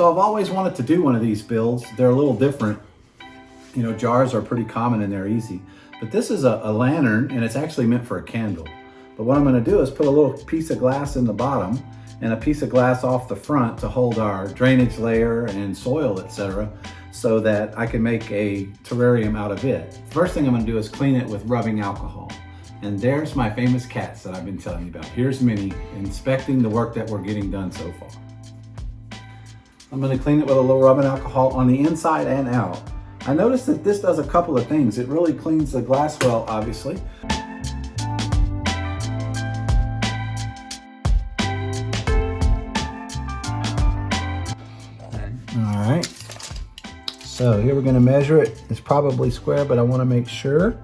So I've always wanted to do one of these builds. They're a little different. You know, jars are pretty common and they're easy. But this is a lantern, and it's actually meant for a candle. But what I'm gonna do is put a little piece of glass in the bottom and a piece of glass off the front to hold our drainage layer and soil, etc., so that I can make a terrarium out of it. First thing I'm gonna do is clean it with rubbing alcohol. And there's my famous cats that I've been telling you about. Here's Minnie inspecting the work that we're getting done so far. I'm gonna clean it with a little rubbing alcohol on the inside and out. I noticed that this does a couple of things. It really cleans the glass well, obviously. All right, so here we're gonna measure it. It's probably square, but I wanna make sure.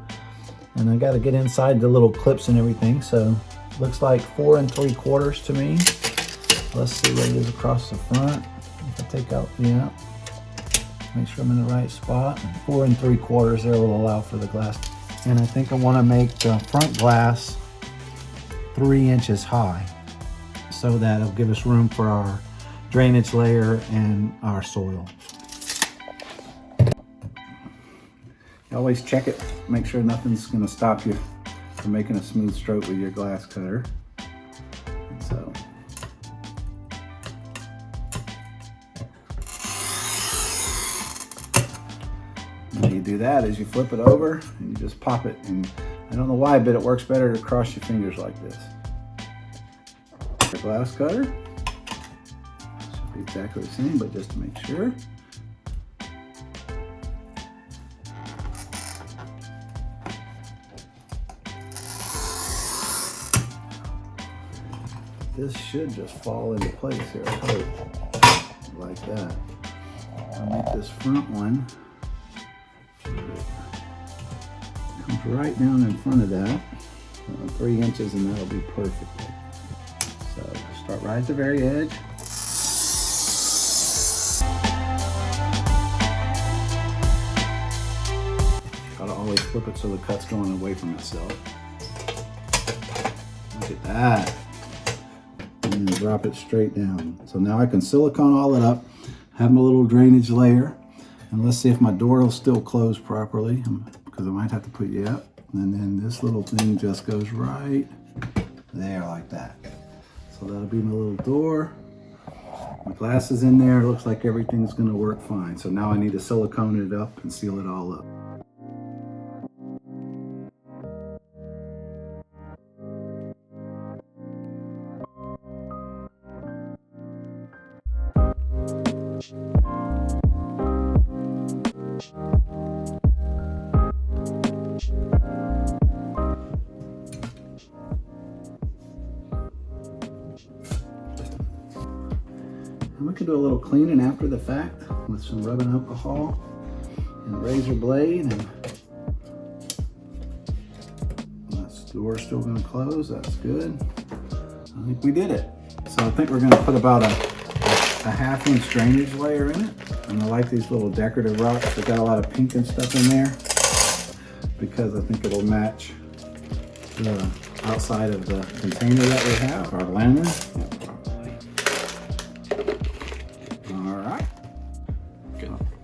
And I gotta get inside the little clips and everything. So looks like 4 3/4 to me. Let's see what it is across the front. If I take out, yeah. Make sure I'm in the right spot. 4 3/4 there will allow for the glass. And I think I wanna make the front glass 3 inches high, so that it'll give us room for our drainage layer and our soil. Always check it, make sure nothing's gonna stop you from making a smooth stroke with your glass cutter. And so, and you do that is you flip it over and you just pop it. And I don't know why, but it works better to cross your fingers like this. The glass cutter should be exactly the same, but just to make sure. This should just fall into place here, I hope, like that. I'll make this front one, comes right down in front of that, 3 inches, and that'll be perfect. So start right at the very edge. Gotta always flip it so the cut's going away from itself. Look at that. And drop it straight down. So now I can silicone all it up, have my little drainage layer, and let's see if my door will still close properly, because I might have to put you up. And then this little thing just goes right there like that. So that'll be my little door. My glass is in there. It looks like everything's gonna work fine. So now I need to silicone it up and seal it all up. And we can do a little cleaning after the fact with some rubbing alcohol and a razor blade, and that door's still going to close. That's good. I think we did it. So I think we're going to put about a 1/2-inch drainage layer in it. And I like these little decorative rocks. They got a lot of pink and stuff in there because I think it'll match the outside of the container that we have, our lantern.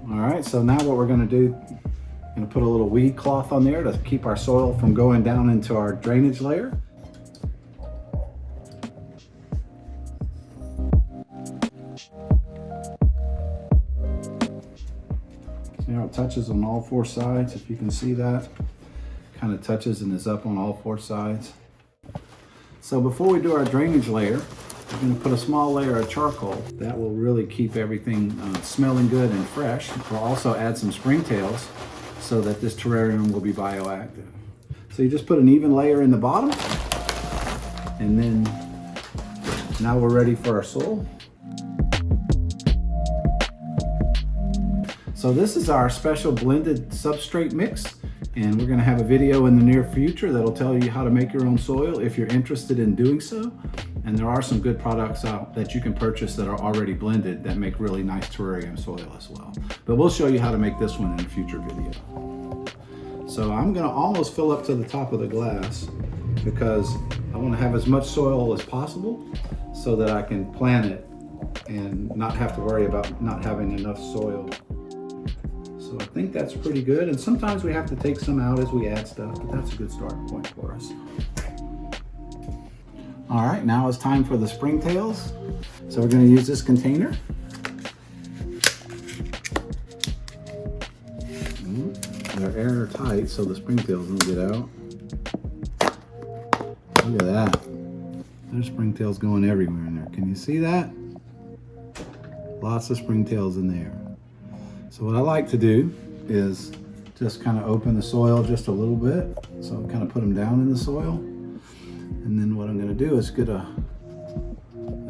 All right, so now what we're gonna do, I'm gonna put a little weed cloth on there to keep our soil from going down into our drainage layer. See how it touches on all 4 sides, if you can see that. Kind of touches and is up on all 4 sides. So before we do our drainage layer, we're going to put a small layer of charcoal. That will really keep everything smelling good and fresh. We'll also add some springtails so that this terrarium will be bioactive. So you just put an even layer in the bottom, and then now we're ready for our soil. So this is our special blended substrate mix, and we're going to have a video in the near future that'll tell you how to make your own soil if you're interested in doing so. And there are some good products out that you can purchase that are already blended that make really nice terrarium soil as well. But we'll show you how to make this one in a future video. So I'm gonna almost fill up to the top of the glass because I wanna have as much soil as possible so that I can plant it and not have to worry about not having enough soil. So I think that's pretty good. And sometimes we have to take some out as we add stuff, but that's a good starting point for us. All right, now it's time for the springtails. So we're going to use this container. They're airtight, so the springtails don't get out. Look at that. There's springtails going everywhere in there. Can you see that? Lots of springtails in there. So what I like to do is just kind of open the soil just a little bit. So kind of put them down in the soil. And then what I'm going to do is get a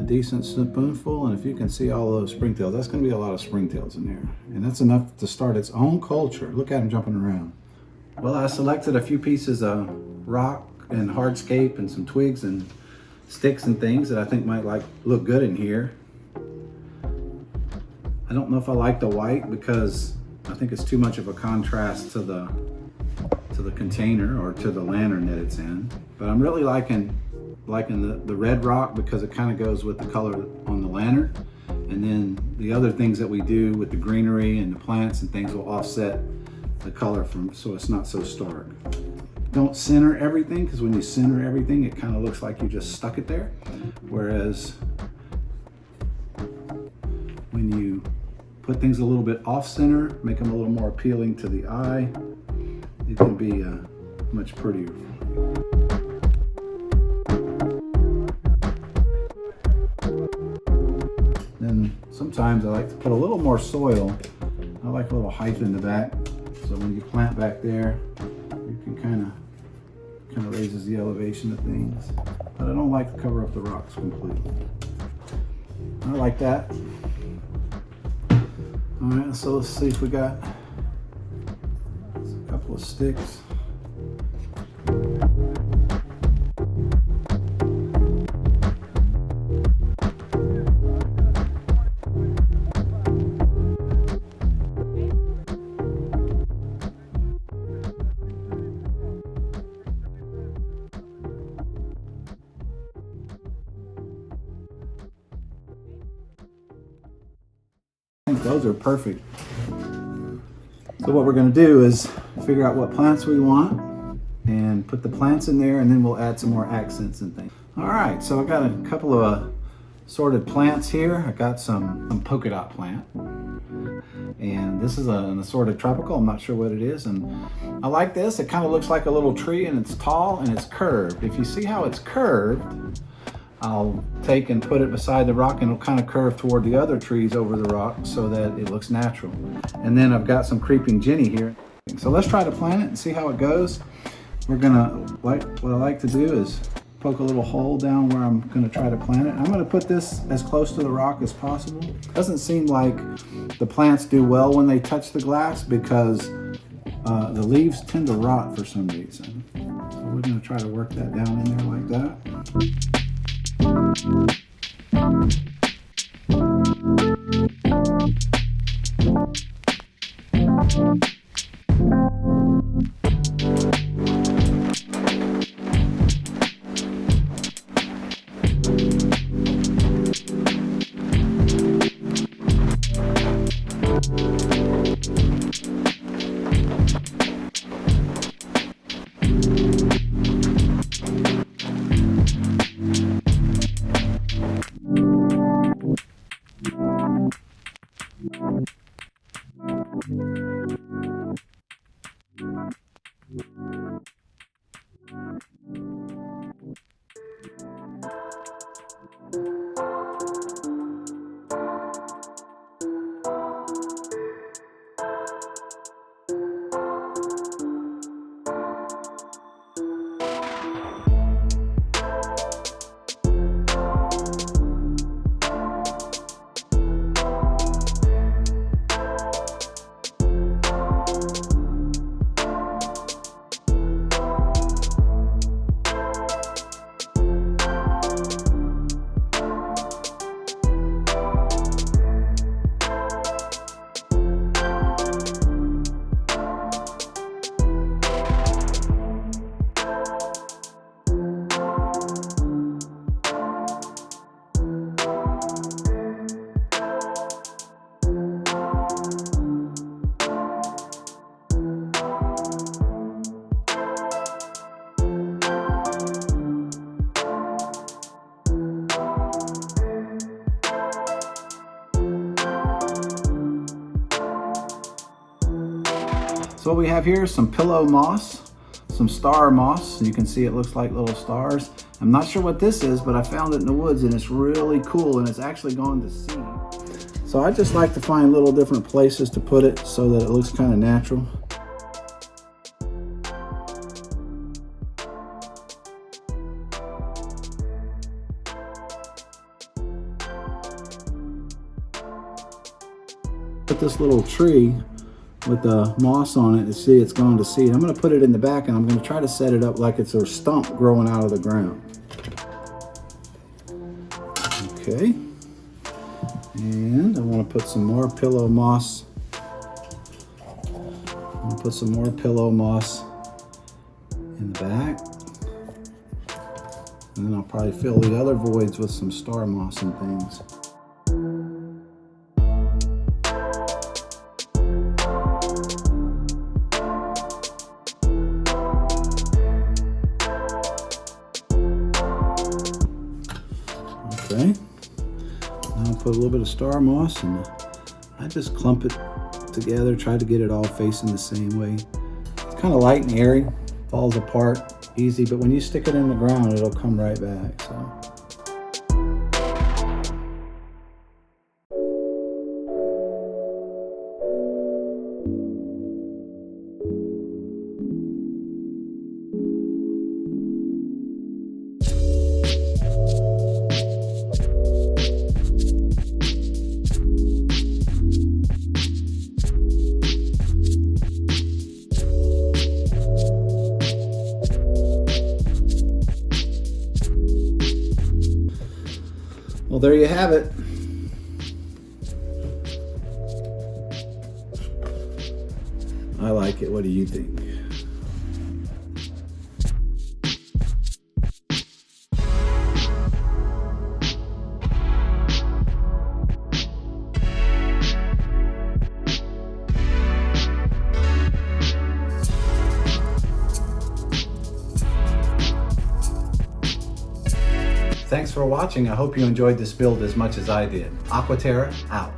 decent spoonful, and if you can see all those springtails, that's going to be a lot of springtails in there. And that's enough to start its own culture. Look at them jumping around. Well, I selected a few pieces of rock and hardscape and some twigs and sticks and things that I think might look good in here. I don't know if I like the white because I think it's too much of a contrast to the container or to the lantern that it's in. But I'm really liking the red rock because it kind of goes with the color on the lantern. And then the other things that we do with the greenery and the plants and things will offset the color so it's not so stark. Don't center everything, because when you center everything, it kind of looks like you just stuck it there. Whereas when you put things a little bit off center, make them a little more appealing to the eye, it can be much prettier. Then sometimes I like to put a little more soil. I like a little height in the back, so when you plant back there, you can kind of raises the elevation of things. But I don't like to cover up the rocks completely. I like that. All right, so let's see if we got a couple of sticks. I think those are perfect. So what we're going to do is figure out what plants we want and put the plants in there, and then we'll add some more accents and things. All right, so I got a couple of assorted plants here. I got some polka dot plant, and this is an assorted tropical. I'm not sure what it is, and I like this. It kind of looks like a little tree, and it's tall and it's curved. If you see how it's curved, I'll take and put it beside the rock, and it'll kind of curve toward the other trees over the rock so that it looks natural. And then I've got some creeping jenny here. So let's try to plant it and see how it goes. We're gonna, what I like to do is poke a little hole down where I'm gonna try to plant it. I'm gonna put this as close to the rock as possible. Doesn't seem like the plants do well when they touch the glass because the leaves tend to rot for some reason. So we're gonna try to work that down in there like that. So what we have here is some pillow moss, some star moss. You can see it looks like little stars. I'm not sure what this is, but I found it in the woods and it's really cool, and it's actually going to seed. So I just like to find little different places to put it so that it looks kind of natural. Put this little tree with the moss on it, and see it's going to seed. I'm going to put it in the back, and I'm going to try to set it up like it's a stump growing out of the ground. Okay. And I want to put some more pillow moss. I'm going to put some more pillow moss in the back. And then I'll probably fill the other voids with some star moss and things. Okay. Now I'll put a little bit of star moss, and I just clump it together, try to get it all facing the same way. It's kind of light and airy, falls apart easy, but when you stick it in the ground, it'll come right back. So. Well, there you have it. I like it. What do you think? Thanks for watching. I hope you enjoyed this build as much as I did. Aquaterra out.